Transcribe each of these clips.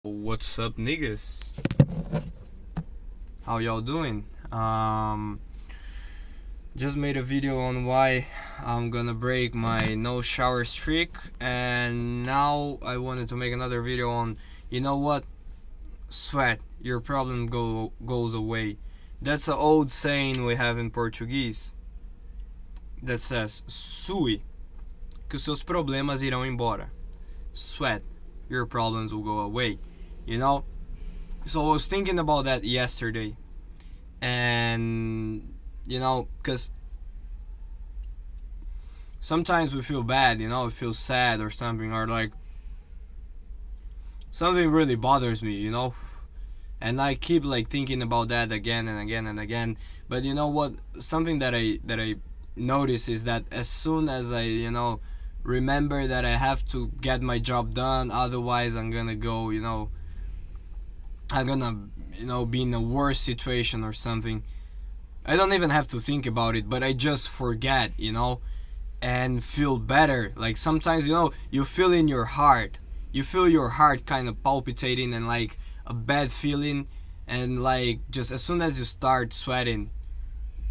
What's up, niggas? How y'all doing? Just made a video on why I'm gonna break my no shower streak, and now I wanted to make another video on, you know what? Sweat, your problem goes away. That's an old saying we have in Portuguese that says, sue, que os seus problemas irão embora. Sweat, your problems will go away. You know? So I was thinking about that yesterday, and because sometimes we feel bad, we feel sad or something, or like something really bothers me, and I keep like thinking about that again and again and again. But you know what? Something that I notice is that as soon as I remember that I have to get my job done, otherwise I'm gonna go, I'm gonna be in a worse situation or something. I don't even have to think about it, but I just forget, and feel better. Like sometimes, you feel in your heart, you feel your heart kind of palpitating and like a bad feeling, and like just as soon as you start sweating,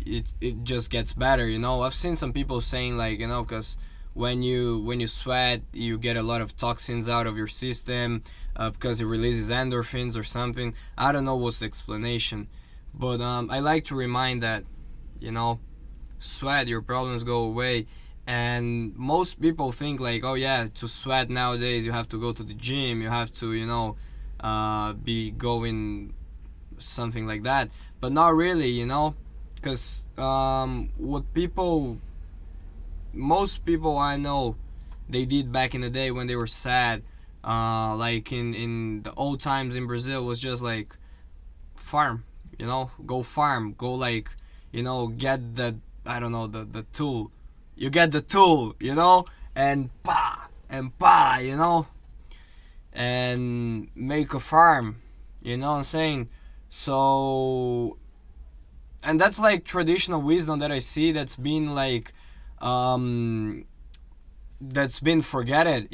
it just gets better. I've seen some people saying like, because when you sweat, you get a lot of toxins out of your system, because it releases endorphins or something. I don't know what's the explanation, but I like to remind that, sweat, your problems go away. And most people think like, oh yeah, to sweat nowadays you have to go to the gym, you have to be going something like that, but not really, because what most people I know they did back in the day when they were sad, like in the old times in Brazil, was just like farm, go farm, go like, get the, I don't know, the tool. You get the tool, and pa, and make a farm, you know what I'm saying? So, and that's like traditional wisdom that I see that's been like that's been forgotten,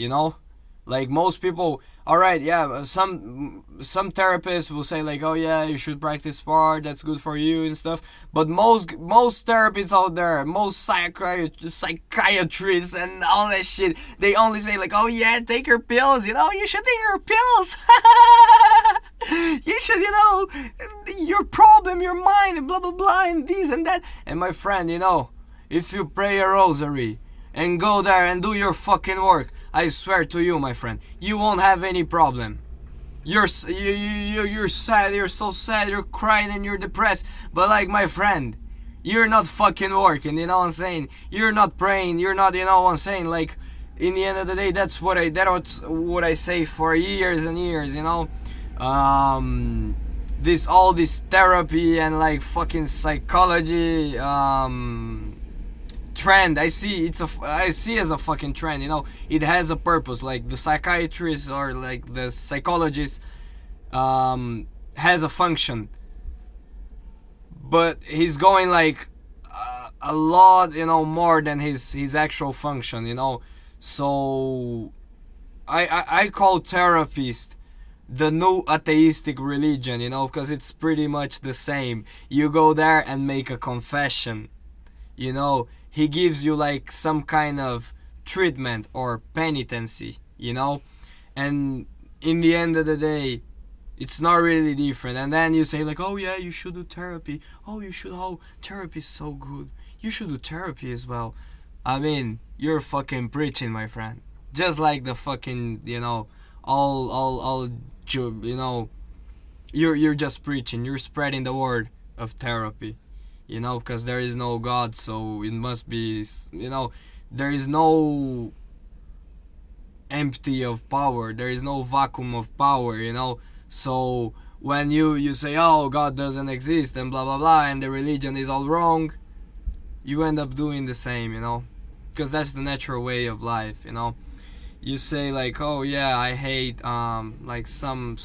like most people, all right, yeah, some therapists will say like, oh yeah, you should practice sport, that's good for you and stuff, but most therapists out there, most psychiatrists and all that shit, they only say like, oh yeah, take your pills, you should take your pills. You should, your problem, your mind, and blah blah blah, and this and that. And my friend, if you pray a rosary and go there and do your fucking work, I swear to you, my friend, you won't have any problem. You're sad, you're so sad, you're crying and you're depressed, but like, my friend, you're not fucking working, you know what I'm saying? You're not praying, you're not, you know what I'm saying? Like, in the end of the day, that's what I say for years and years, all this therapy and like fucking psychology trend, I see as a fucking trend, it has a purpose. Like the psychiatrist or like the psychologist has a function, but he's going like a lot, more than his actual function, so I call therapist the new atheistic religion, because it's pretty much the same. You go there and make a confession, he gives you like some kind of treatment or penitency, and in the end of the day, it's not really different. And then you say like, oh yeah, you should do therapy, therapy is so good, you should do therapy as well. I mean, you're fucking preaching, my friend, just like the fucking, all you're just preaching, you're spreading the word of therapy, because there is no God, so it must be, there is no empty of power, there is no vacuum of power, so when you say, oh, God doesn't exist and blah blah blah, and the religion is all wrong, you end up doing the same, because that's the natural way of life, you say like, oh yeah, I hate like some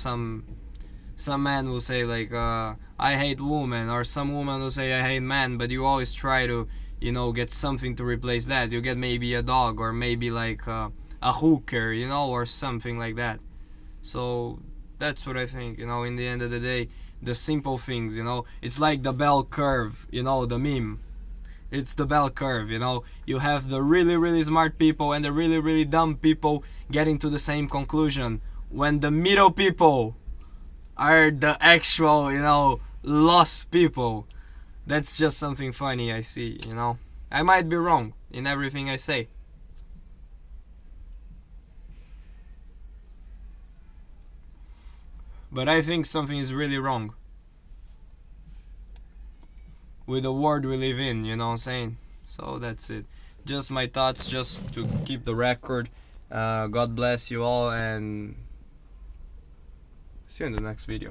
man will say like, I hate women, or some woman will say I hate men, but you always try to get something to replace that. You get maybe a dog, or maybe like a hooker, or something like that. So That's what I think. You know, in the end of the day, the simple things. You know, it's like the bell curve. You know, the meme. It's the bell curve. You know, you have the really really smart people and the really really dumb people getting to the same conclusion. When the middle people are the actual, you know, lost people. That's just something funny I see, you know. I might be wrong in everything I say. But I think something is really wrong with the world we live in, you know what I'm saying? So that's it. Just my thoughts, just to keep the record. God bless you all, and see you in the next video.